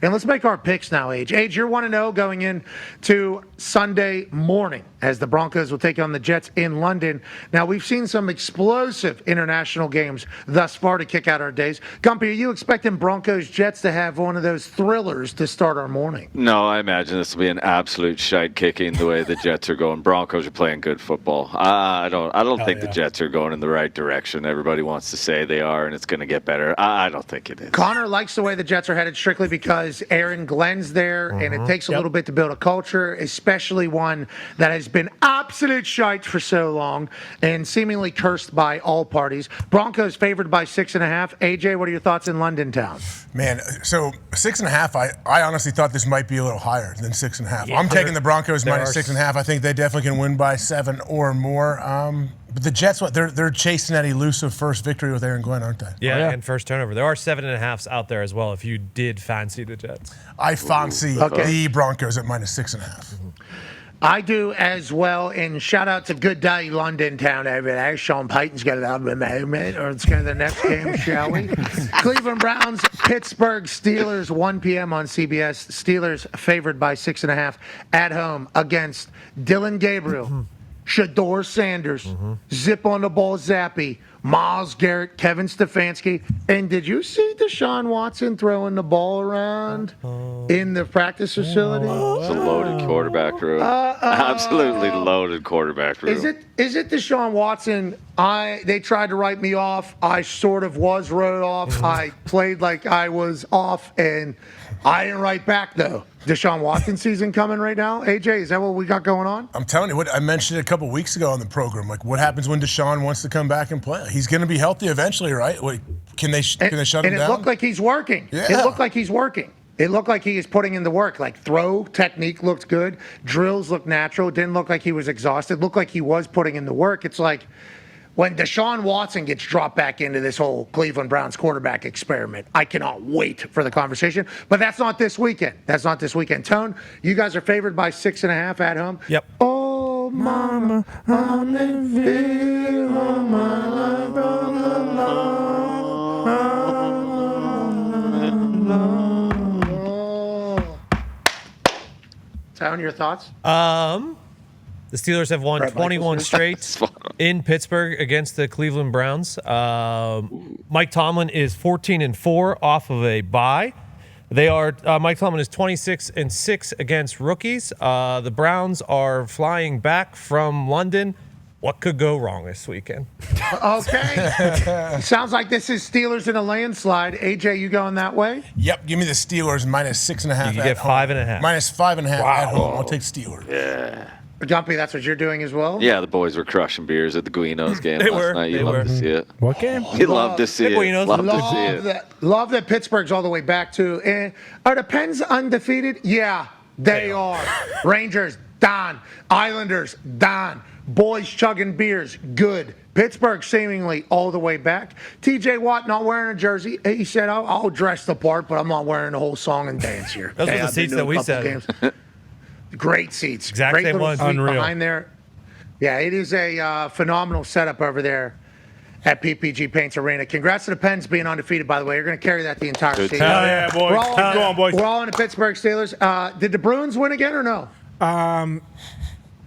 And let's make our picks now, Age. Age, you're 1-0 going into Sunday morning as the Broncos will take on the Jets in London. Now, we've seen some explosive international games thus far to kick out our days. Gumpy, are you expecting Broncos-Jets to have one of those thrillers to start our morning? No, I imagine this will be an absolute shite kicking the way the Jets are going. Broncos are playing good football. I don't think the Jets are going in the right direction. Everybody wants to say they are, and it's going to get better. I don't think it is. Connor likes the way the Jets are headed strictly because Aaron Glenn's there, and it takes a little bit to build a culture, especially one that has been absolute shite for so long and seemingly cursed by all parties. Broncos favored by 6.5. AJ, what are your thoughts in London town? Man, so 6.5, I honestly thought this might be a little higher than 6.5. Yeah, I'm taking the Broncos minus 6.5. I think they definitely can win by 7 or more. But the Jets, they're chasing that elusive first victory with Aaron Glenn, aren't they? Yeah, and first turnover. There are 7.5s out there as well if you did fancy the Jets. I fancy the Broncos at minus 6.5. I do as well, and shout out to Good Day London town over there. Sean Payton's got it out of the moment, or let's go to the next game, shall we? Cleveland Browns, Pittsburgh Steelers, 1 p.m. on CBS. Steelers favored by 6.5 at home against Dylan Gabriel, Shador Sanders, Zip on the Ball Zappy, Myles Garrett, Kevin Stefanski. And did you see Deshaun Watson throwing the ball around in the practice facility? It's a loaded quarterback room. Absolutely loaded quarterback room. Is it Deshaun Watson? They tried to write me off. I sort of was wrote off. I played like I was off, and I didn't write back, though. Deshaun Watson season coming right now. AJ, is that what we got going on? I'm telling you, what I mentioned it a couple weeks ago on the program. Like, what happens when Deshaun wants to come back and play? He's going to be healthy eventually, right? Can they shut him down? And it looked like he's working. Yeah. It looked like he's working. It looked like he is putting in the work. Like, throw technique looked good. Drills looked natural. It didn't look like he was exhausted. It looked like he was putting in the work. It's like when Deshaun Watson gets dropped back into this whole Cleveland Browns quarterback experiment, I cannot wait for the conversation. But that's not this weekend. Tone, you guys are favored by 6.5 at home. Yep. Oh, mama, I'm living on my life on the Lord. Tone, your thoughts? The Steelers have won 21 straight in Pittsburgh against the Cleveland Browns. Mike Tomlin is 14-4 off of a bye. Mike Tomlin is 26-6 against rookies. The Browns are flying back from London. What could go wrong this weekend? Okay. Sounds like this is Steelers in a landslide. AJ, you going that way? Yep. Give me the Steelers minus 6.5. You get 5.5. Minus 5.5 at home. I'll take Steelers. Yeah. Gumpy, that's what you're doing as well? Yeah, the boys were crushing beers at the Guinos game last night. You love to see it. What game? You love to see it. Love that Pittsburgh's all the way back to. Are the Pens undefeated? Yeah, they are. Rangers, Dahn. Islanders, Dahn. Boys chugging beers, good. Pittsburgh seemingly all the way back. TJ Watt not wearing a jersey. He said, I'll dress the part, but I'm not wearing the whole song and dance here. Those were the seats that we said. Great seats. Exact Great same little one. suite behind there. Yeah, it is a phenomenal setup over there at PPG Paints Arena. Congrats to the Pens being undefeated, by the way. You're going to carry that the entire season. Hell yeah, boys. Go on, boys. We're all in the Pittsburgh Steelers. Did the Bruins win again or no?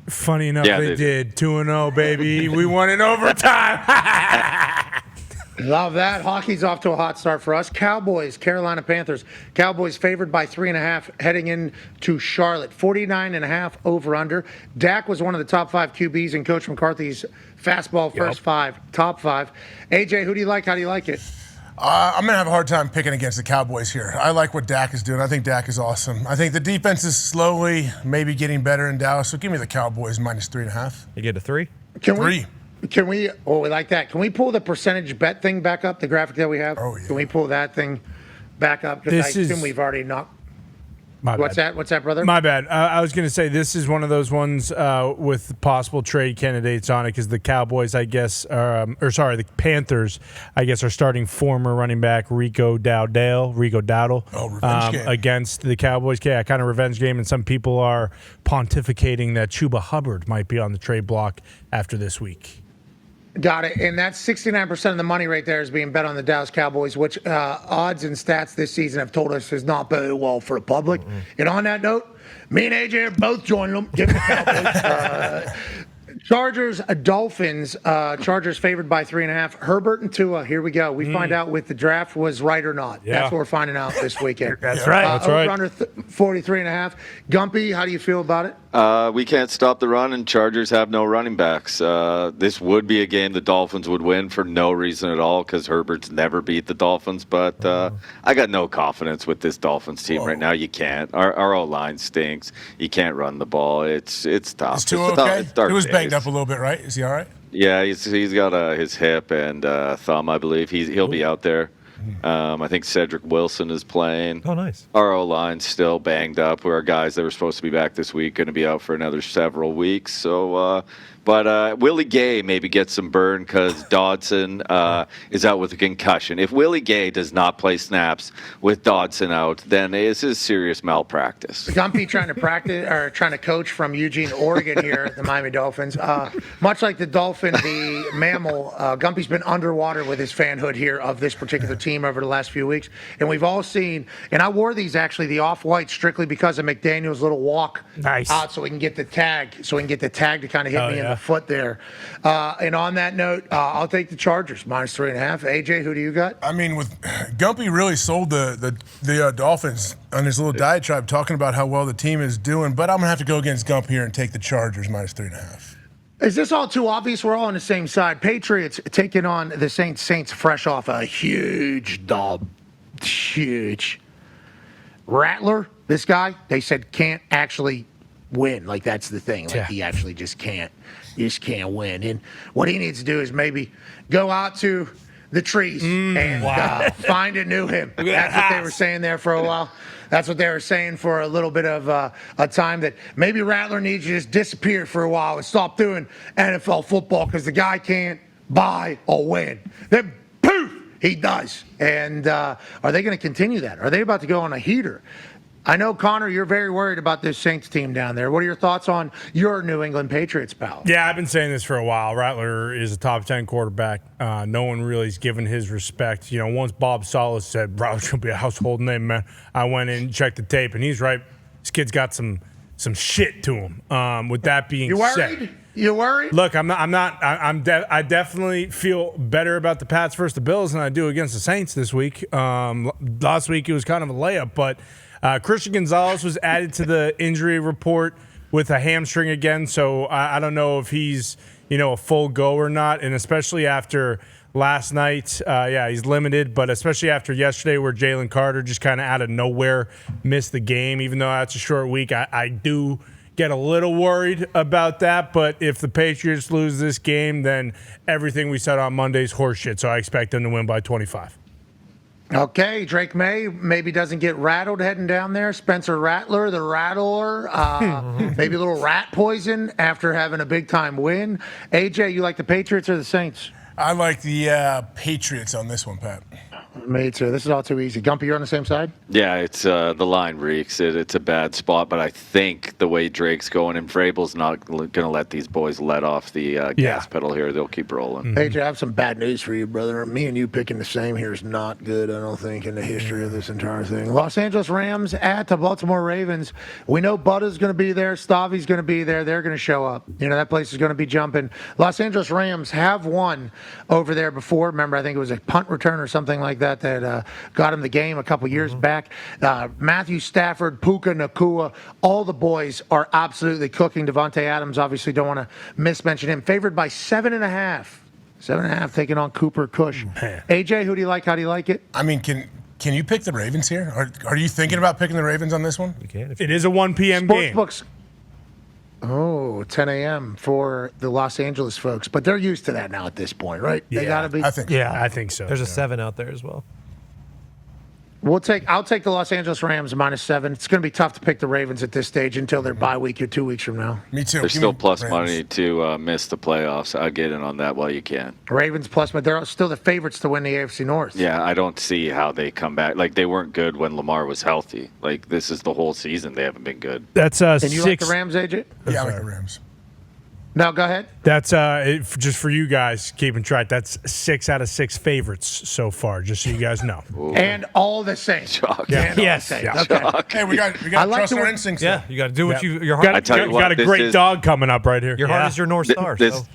Funny enough, they did. 2-0, baby. We won in overtime. Love that. Hockey's off to a hot start for us. Cowboys, Carolina Panthers. Cowboys favored by 3.5 heading into Charlotte. 49.5 over-under. Dak was one of the top 5 QBs in Coach McCarthy's fastball first 5, top 5. AJ, who do you like? How do you like it? I'm going to have a hard time picking against the Cowboys here. I like what Dak is doing. I think Dak is awesome. I think the defense is slowly maybe getting better in Dallas, so give me the Cowboys minus 3.5. You get a 3? Can we, we like that. Can we pull the percentage bet thing back up, the graphic that we have? Oh, yeah. Can we pull that thing back up? Because I assume we've already knocked. What's that, brother? My bad. I was going to say this is one of those ones with possible trade candidates on it because the Cowboys, I guess, the Panthers, I guess, are starting former running back Rico Dowdle against the Cowboys. Yeah, kind of revenge game, and some people are pontificating that Chuba Hubbard might be on the trade block after this week. Got it. And that's 69% of the money right there is being bet on the Dallas Cowboys, which odds and stats this season have told us is not very well for the public. And on that note, me and AJ are both joining them. Give the Cowboys. Chargers, Dolphins. Chargers favored by 3.5. Herbert and Tua. Here we go. We find out if the draft was right or not. Yeah. That's what we're finding out this weekend. That's right. That's right. Over under 43.5. Gumpy, how do you feel about it? We can't stop the run, and Chargers have no running backs. This would be a game the Dolphins would win for no reason at all because Herbert's never beat the Dolphins. But I got no confidence with this Dolphins team right now. You can't. Our O-line stinks. You can't run the ball. It's tough. Is Tua It's tough. okay? It's dark He was banged days. up a little bit, right? Is he all right? Yeah, he's got his hip and thumb, I believe. He'll be out there. I think Cedric Wilson is playing. Oh, nice. Our O-line's still banged up. Our guys that were supposed to be back this week going to be out for another several weeks. So, but Willie Gay maybe gets some burn because Dodson is out with a concussion. If Willie Gay does not play snaps with Dodson out, then this is serious malpractice. Gumpy trying to practice or trying to coach from Eugene, Oregon here at the Miami Dolphins. Much like the dolphin, the mammal, Gumpy's been underwater with his fanhood here of this particular team over the last few weeks. And we've all seen, and I wore these actually, the off-white, strictly because of McDaniel's little walk out so we can get the tag, to kind of hit me in the foot there. And on that note, I'll take the Chargers, minus 3.5. AJ, who do you got? I mean, with Gumpy really sold the Dolphins on his little diatribe talking about how well the team is doing, but I'm going to have to go against Gump here and take the Chargers minus 3.5. Is this all too obvious? We're all on the same side. Patriots taking on the Saints. Saints fresh off a huge dub. Huge. Rattler, this guy, they said can't actually win. Like, that's the thing. Like, he actually just can't. He just can't win. And what he needs to do is maybe go out to the trees and find a new him. That's what they were saying there for a while. That's what they were saying for a little bit of a time, that maybe Rattler needs to just disappear for a while and stop doing NFL football because the guy can't buy or win. Then poof, he does. And are they going to continue that? Are they about to go on a heater? I know, Connor, you're very worried about this Saints team down there. What are your thoughts on your New England Patriots, pal? Yeah, I've been saying this for a while. Rattler is a top 10 quarterback. No one really is given his respect. You know, once Bob Salas said Rattler's going to be a household name, man, I went in and checked the tape, and he's right. This kid's got some shit to him. With that being said, You worried? look, I definitely feel better about the Pats versus the Bills than I do against the Saints this week. Last week it was kind of a layup, but Christian Gonzalez was added to the injury report with a hamstring again, so I don't know if he's a full go or not, and especially after last night, he's limited, but especially after yesterday where Jalen Carter just kind of out of nowhere missed the game, even though that's a short week, I do get a little worried about that, but if the Patriots lose this game, then everything we said on Monday's horseshit, so I expect them to win by 25. Okay, Drake May maybe doesn't get rattled heading down there. Spencer Rattler, the Rattler, maybe a little rat poison after having a big-time win. AJ, you like the Patriots or the Saints? I like the Patriots on this one, Pat. Me too. This is all too easy. Gumpy, you're on the same side? Yeah, it's the line reeks. It's a bad spot, but I think the way Drake's going, and Vrabel's not going to let these boys let off the gas pedal here. They'll keep rolling. AJ, I have some bad news for you, brother. Me and you picking the same here is not good, I don't think, in the history of this entire thing. Los Angeles Rams at the Baltimore Ravens. We know Butta's going to be there. Stavi's going to be there. They're going to show up. That place is going to be jumping. Los Angeles Rams have won over there before. Remember, I think it was a punt return or something like that got him the game a couple years back. Matthew Stafford, Puka Nacua, all the boys are absolutely cooking. Devontae Adams, obviously don't want to mismention him. Favored by 7.5. 7.5 taking on Cooper Kush. AJ, who do you like? How do you like it? I mean, can you pick the Ravens here? Are you thinking about picking the Ravens on this one? You can. It is a 1 p.m. game. Sportsbooks. 10 a.m. for the Los Angeles folks. But they're used to that now at this point, right? They got to be. I think. Yeah, I think so. There's a 7 out there as well. I'll take the Los Angeles Rams -7. It's going to be tough to pick the Ravens at this stage until their bye week or 2 weeks from now. Me too. There's still plus money to miss the playoffs. I'll get in on that while you can. Ravens plus, but they're still the favorites to win the AFC North. Yeah, I don't see how they come back. Like, they weren't good when Lamar was healthy. Like, this is the whole season they haven't been good. That's And you like the Rams, AJ? Yeah, I like the Rams. No, go ahead. That's just for you guys keeping track. That's 6 out of 6 favorites so far, just so you guys know. And all the same. Shock. And all the Yes. same. Yeah. Okay. Hey, we got I to like trust the our way- instincts. Yeah, though. you got to do what your Got, heart. I tell you got what, a this great is- dog coming up right here. Your heart is your North Star. This, so.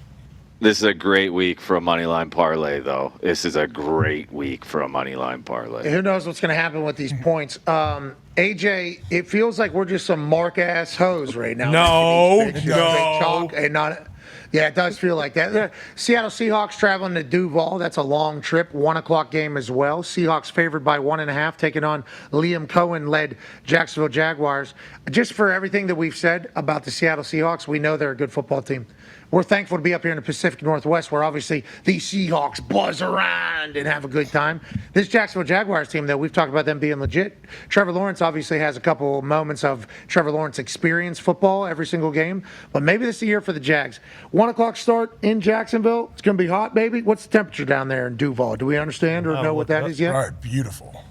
this is a great week for a money line parlay, though. This is a great week for a money line parlay. Who knows what's going to happen with these points? AJ, it feels like we're just some mark-ass hoes right now. No, making these picks. no. Chalk and not. Yeah, it does feel like that. Seattle Seahawks traveling to Duval. That's a long trip. 1 o'clock game as well. Seahawks favored by 1.5, taking on Liam Cohen-led Jacksonville Jaguars. Just for everything that we've said about the Seattle Seahawks, we know they're a good football team. We're thankful to be up here in the Pacific Northwest where obviously these Seahawks buzz around and have a good time. This Jacksonville Jaguars team, though, we've talked about them being legit. Trevor Lawrence obviously has a couple moments of Trevor Lawrence experience football every single game, but maybe this is the year for the Jags. 1 o'clock start in Jacksonville. It's going to be hot, baby. What's the temperature down there in Duval? Do we understand or know what that is yet? All right, beautiful.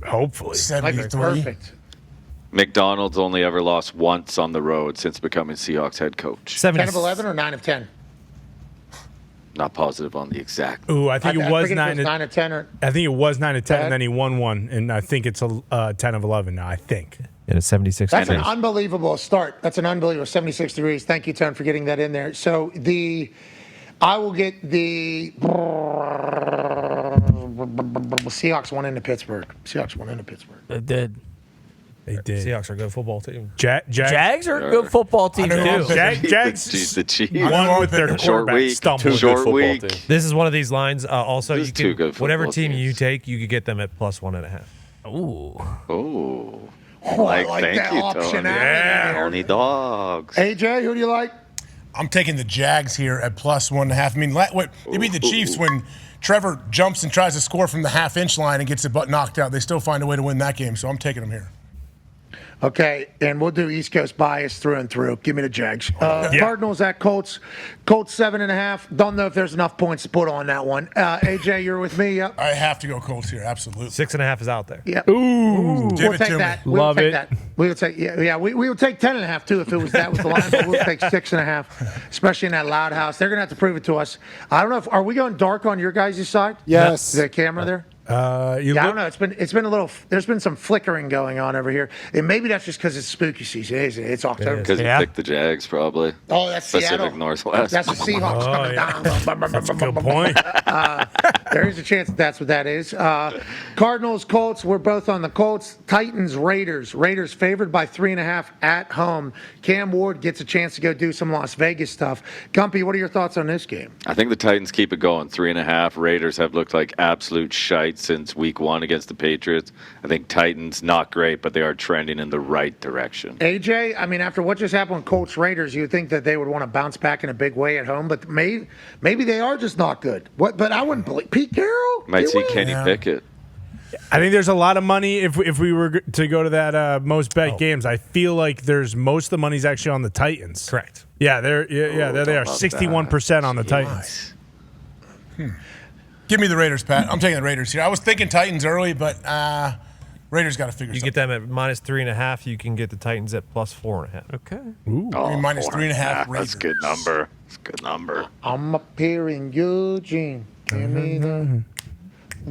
Hopefully. Might be 73. perfect. McDonald's only ever lost once on the road since becoming Seahawks head coach. 70, 10 of 11 or 9 of 10? Not positive on the exact. Ooh, I think it was forget if 9 it's 9 of 10 or. I think it was 9 of 10, Bad. and then he won one, and I think it's a 10 of 11 now. I think. And it's 76. That's an degrees. unbelievable start. That's an unbelievable 76 degrees. Thank you, Tone, for getting that in there. So I will get the Seahawks won into Pittsburgh. Seahawks won into Pittsburgh. It did. They did. Seahawks are a good football team. Jags are a good football team, know. too. Jags The Chiefs. won with their Short quarterback week. stumble. Short week. This is one of these lines. Also, This you is two can good whatever football team you teams. take, you could get them at +1.5. Ooh. Oh. I like Thank that you, optionality Tony. there. Tony Dogs. AJ, who do you like? I'm taking the Jags here at +1.5. I mean, they beat the Chiefs when Trevor jumps and tries to score from the half-inch line and gets the butt knocked out. They still find a way to win that game, so I'm taking them here. Okay, and we'll do East Coast bias through and through. Give me the Jags. Cardinals at Colts. Colts 7.5. Don't know if there's enough points to put on that one. AJ, you're with me. Yep. I have to go Colts here, absolutely. 6.5 is out there. Yep. Ooh. Give We'll it take to that. me. We'll Love take it. that. We would take we would take 10.5 too if it was that was the line, but we'll take 6.5, especially in that loud house. They're gonna have to prove it to us. I don't know if are we going dark on your guys' side? Yes. The camera there. You Yeah, I look, don't know. It's been a little. There's been some flickering going on over here, and maybe that's just because it's spooky season. It's October. Because Yeah. you picked the Jags, probably. Oh, that's Pacific Seattle. Northwest. That's the Seahawks coming yeah. down. That's a good point. There is a chance that's what that is. Cardinals, Colts. We're both on the Colts. Titans, Raiders. Raiders favored by 3.5 at home. Cam Ward gets a chance to go do some Las Vegas stuff. Gumpy, what are your thoughts on this game? I think the Titans keep it going. 3.5. Raiders have looked like absolute shite since week 1 against the Patriots. I think Titans, not great, but they are trending in the right direction. AJ, I mean, after what just happened with Colts Raiders, you would think that they would want to bounce back in a big way at home, but maybe they are just not good. But I wouldn't believe Pete Carroll. Might You see win. Kenny Pickett. I think there's a lot of money if we were to go to that most bet games. I feel like there's most of the money's actually on the Titans. Correct. Yeah, there they are. how about 61% on the Titans. Give me the Raiders, Pat. I'm taking the Raiders here. I was thinking Titans early, but Raiders got to figure You something. get them at -3.5. You can get the Titans at +4.5. Okay. I mean, minus 3.5 That's a good Raiders. number. That's a good number. I'm up here in Eugene. Give me the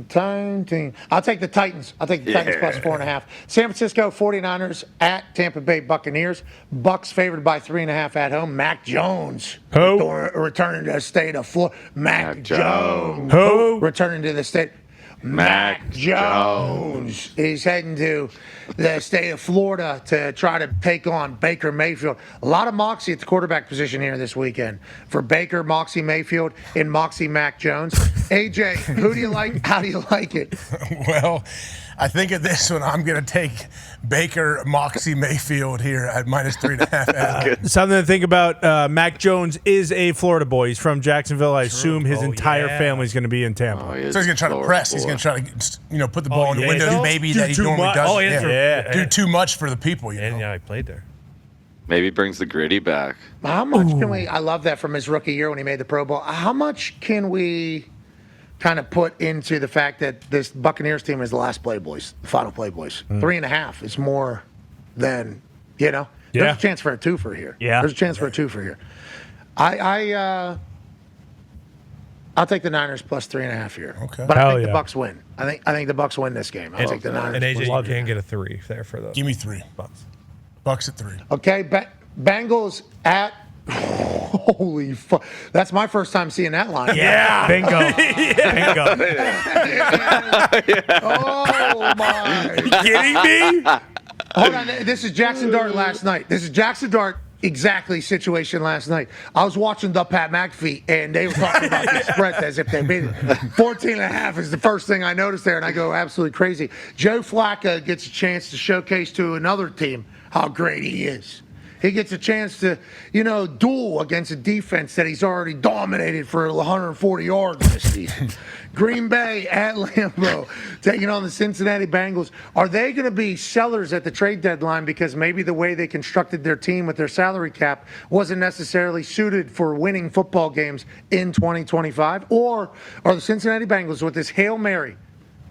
time team. I'll take the Titans. I'll take the Titans +4.5. San Francisco 49ers at Tampa Bay Buccaneers. Bucks favored by 3.5 at home. Mac Jones returning to the state of Florida. Mac Jones returning to the state. Mac Jones is heading to the state of Florida to try to take on Baker Mayfield. A lot of moxie at the quarterback position here this weekend for Baker, Moxie Mayfield, and Moxie Mac Jones. AJ, who do you like? How do you like it? Well, I think at this one, I'm going to take Baker Moxie Mayfield here at minus 3.5. Something to think about. Mac Jones is a Florida boy. He's from Jacksonville. I assume his entire family's going to be in Tampa. Oh, So he's going to try to press. He's going to try to, put the ball in the yeah, window. so? Maybe Do that he too normally much. does. Oh, yeah. Do too much for the people. You know? And yeah, I played there. Maybe brings the gritty back. How much can we? I love that from his rookie year when he made the Pro Bowl. How much can we kind of put into the fact that this Buccaneers team is the last Playboys, the final Playboys? 3.5 is more than, There's a chance for a twofer here. Yeah. There's a chance for a twofer here. I'll take the Niners plus 3.5 here. Okay. But I Hell think the yeah. Bucks win. I think the Bucks win this game. I'll take the Niners. And AJ, plus you can get a 3 there for the Give me 3. Bucks. Bucks at 3. Okay, Bengals at. Holy fuck! That's my first time seeing that line. Yeah. Bingo. Bingo. Oh my! Kidding me? Hold on. This is Jackson Dart last night. This is Jackson Dart exactly situation last night. I was watching the Pat McAfee, and they were talking about the spread as if they beat it. 14.5 is the first thing I noticed there, and I go absolutely crazy. Joe Flacco gets a chance to showcase to another team how great he is. He gets a chance to, duel against a defense that he's already dominated for 140 yards this season. Green Bay at Lambeau taking on the Cincinnati Bengals. Are they going to be sellers at the trade deadline because maybe the way they constructed their team with their salary cap wasn't necessarily suited for winning football games in 2025? Or are the Cincinnati Bengals with this Hail Mary,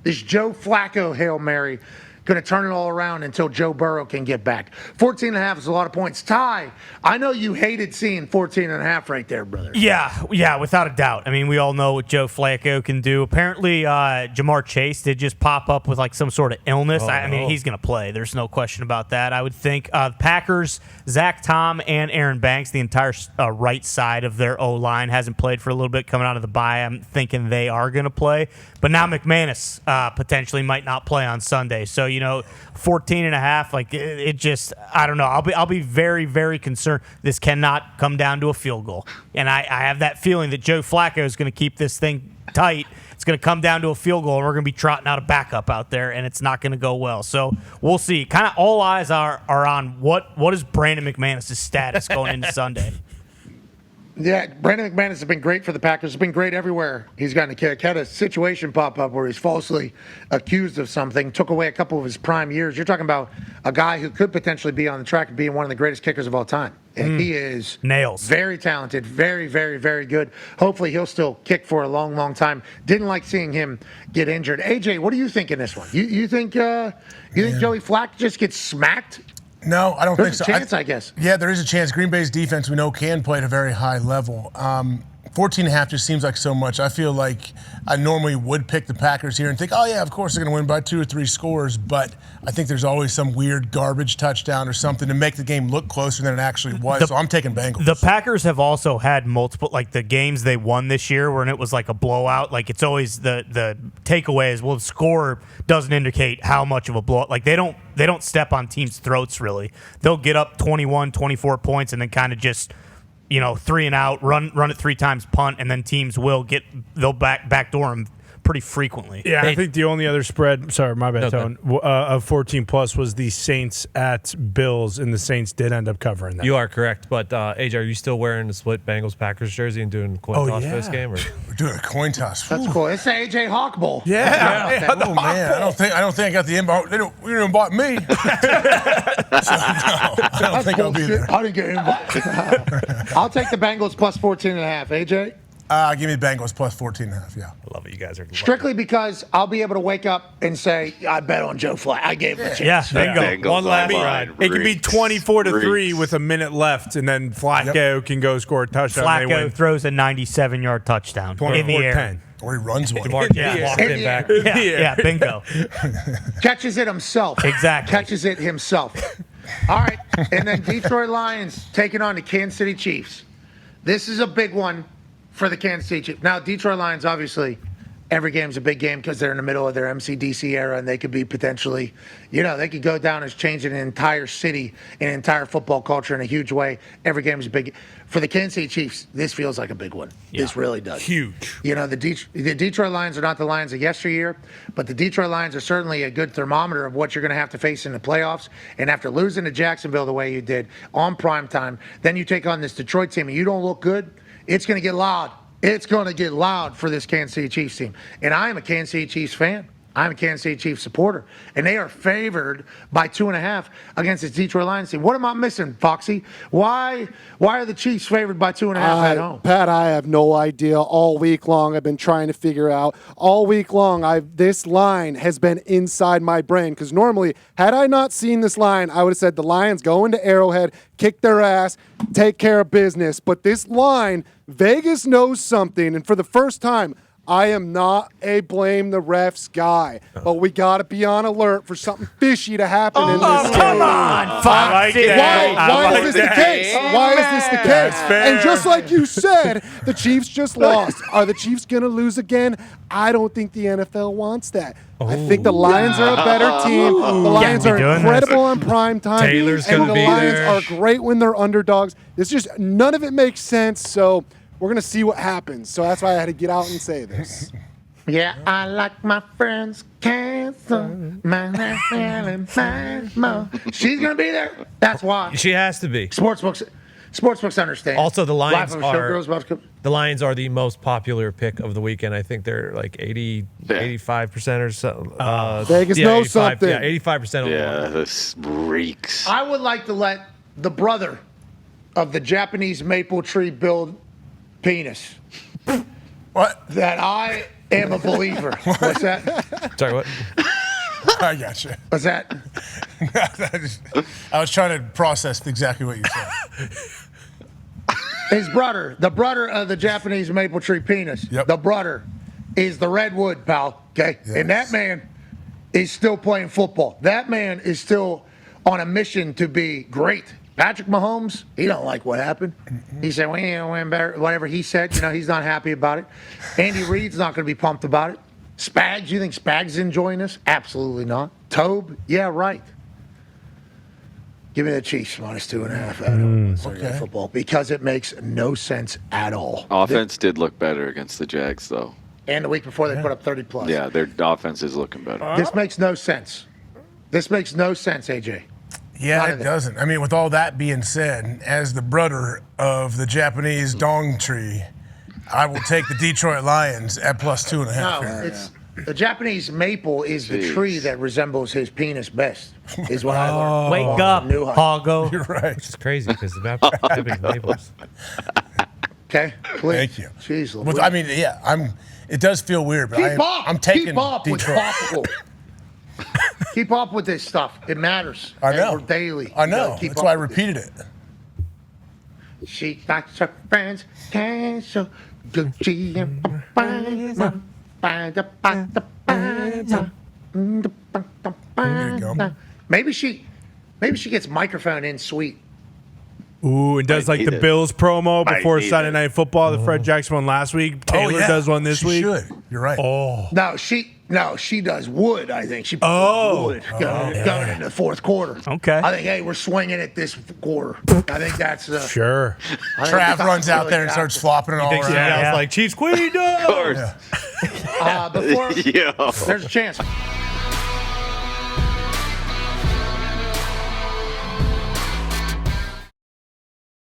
this Joe Flacco Hail Mary, going to turn it all around until Joe Burrow can get back? 14.5 is a lot of points. Ty, I know you hated seeing 14.5 right there, brother. Yeah, without a doubt. I mean, we all know what Joe Flacco can do. Apparently, Jamar Chase did just pop up with like some sort of illness. I mean, he's going to play. There's no question about that. I would think Packers, Zach Tom, and Aaron Banks, the entire right side of their O-line hasn't played for a little bit coming out of the bye. I'm thinking they are going to play. But now McManus potentially might not play on Sunday. So, 14.5, like it just, I don't know. I'll be very, very concerned. This cannot come down to a field goal. And I have that feeling that Joe Flacco is going to keep this thing tight. It's going to come down to a field goal, and we're going to be trotting out a backup out there, and it's not going to go well. So we'll see. Kind of all eyes are on what is Brandon McManus' status going into Sunday. Yeah, Brandon McManus has been great for the Packers. He's been great everywhere he's gotten a kick. Had a situation pop up where he's falsely accused of something, took away a couple of his prime years. You're talking about a guy who could potentially be on the track of being one of the greatest kickers of all time. And he is nails. Very talented, very, very, very good. Hopefully he'll still kick for a long, long time. Didn't like seeing him get injured. AJ, what do you think in this one? You think Joey Flack just gets smacked? No, I don't think so. There's a chance, I guess. Yeah, there is a chance. Green Bay's defense, we know, can play at a very high level. 14.5 just seems like so much. I feel like I normally would pick the Packers here and think, oh, yeah, of course they're going to win by 2 or 3 scores. But I think there's always some weird garbage touchdown or something to make the game look closer than it actually was. So I'm taking Bengals. The Packers have also had multiple, like the games they won this year when it was like a blowout. Like it's always the takeaway is, well, the score doesn't indicate how much of a blowout. Like they don't step on teams' throats, really. They'll get up 21, 24 points and then kind of just, 3 and out, run it 3 times, punt, and then teams they'll backdoor them pretty frequently. Yeah, I think the only other spread, sorry, my bad, Tone, of 14 plus was the Saints at Bills, and the Saints did end up covering that. You are correct, but AJ, are you still wearing the split Bengals Packers jersey and doing coin toss for this game? Or? We're doing a coin toss. That's cool. It's the AJ Hawk Bowl. Yeah. Oh man, I don't think I got the invite. You didn't invite me. So, no, I don't think I'll be there. I didn't get invited. I'll take the Bengals plus 14.5. AJ? Give me the Bengals plus 14.5. Yeah. I love it. You guys are strictly because I'll be able to wake up and say I bet on Joe Flack. I gave him a chance. Yeah, bingo. One last ride. It could be 24-3 with a minute left, and then Flacco can go score a touchdown. Flacco throws a 97-yard touchdown in the air. 10. Or he runs one. walked in back. Yeah, bingo. Catches it himself. Exactly. Catches it himself. All right, and then Detroit Lions taking on the Kansas City Chiefs. This is a big one for the Kansas City Chiefs. Now, Detroit Lions, obviously, every game's a big game because they're in the middle of their MCDC era, and they could be potentially, they could go down as changing an entire city, an entire football culture in a huge way. Every game is a big. For the Kansas City Chiefs, this feels like a big one. Yeah. This really does. Huge. The Detroit Lions are not the Lions of yesteryear, but the Detroit Lions are certainly a good thermometer of what you're going to have to face in the playoffs. And after losing to Jacksonville the way you did on primetime, then you take on this Detroit team and you don't look good, it's going to get loud. It's going to get loud for this Kansas City Chiefs team. And I am a Kansas City Chiefs fan. I'm a Kansas City Chiefs supporter, and they are favored by 2.5 against the Detroit Lions team. What am I missing, Foxy? Why are the Chiefs favored by 2.5 at home? Pat, I have no idea. All week long, I've been trying to figure out. All week long, this line has been inside my brain because normally, had I not seen this line, I would have said the Lions go into Arrowhead, kick their ass, take care of business. But this line, Vegas knows something, and for the first time, I am not a blame the refs guy, but we got to be on alert for something fishy to happen in this game. Come on, Foxy. Why is this the case? Why is this the case? And just like you said, the Chiefs just lost. Are the Chiefs going to lose again? I don't think the NFL wants that. I think the Lions are a better team. The Lions are incredible on prime time. Taylor's and gonna the be Lions there. are great when they're underdogs. It's just none of it makes sense. So we're going to see what happens. So that's why I had to get out and say this. Yeah, I like my friends cancel. She's going to be there. That's why. She has to be. Sportsbooks understand. Also, the Lions Live on the show, girls about to come. the Lions are the most popular pick of the weekend. I think they're like 85% or so. Vegas knows 85, something. Yeah, 85% of Yeah, this reeks. I would like to let the brother of the Japanese maple tree build penis What? that I am a believer. What's that? Sorry, what? I got you. What's that? I was trying to process exactly what you said. His brother, the brother of the Japanese maple tree penis, Yep. the brother is the redwood, pal. Okay? Yes. And that man is still playing football. That man is still on a mission to be great. Patrick Mahomes, he don't like what happened. He said, we ain't win better. Whatever he said, he's not happy about it. Andy Reid's not going to be pumped about it. Spags, you think Spags is enjoying this? Absolutely not. Tobe, yeah, right. Give me the Chiefs minus 2.5 out of Sunday Night Football because it makes no sense at all. Offense did look better against the Jags, though. And the week before, they put up 30 plus. Yeah, their offense is looking better. This makes no sense. This makes no sense, AJ. Yeah, Not it in it. doesn't. I mean, with all that being said, as the brother of the Japanese dong tree, I will take the Detroit Lions at plus 2.5. No, it's the Japanese maple is the tree that resembles his penis best. Is what I learned. Wake up, New Heights. Hoggo. You're right. Which is crazy because the Japanese maples. Okay, please. Thank you. Jeez, Well, Louise. I mean, yeah, it does feel weird, but I'm taking Keep up with Detroit. topical. Keep up with this stuff. It matters. I know. We're daily. I You know. gotta keep That's up why I with repeated it. this. She likes her friends cancel. Gucci and Maybe she gets microphone in sweet. Ooh, and does Might like need the it. Bills promo Might before need Sunday it. Night Football. The Fred Jackson one last week. Taylor does one this she week. Should. You're right. No, she does wood. I think she wood going into the fourth quarter. Okay. I think hey, we're swinging it this quarter. I think that's Sure. I think Trav that's runs out really there and good starts outfit. flopping it all Thinks he around. yells like Chiefs Queen. Of course. Before Yo. there's a chance.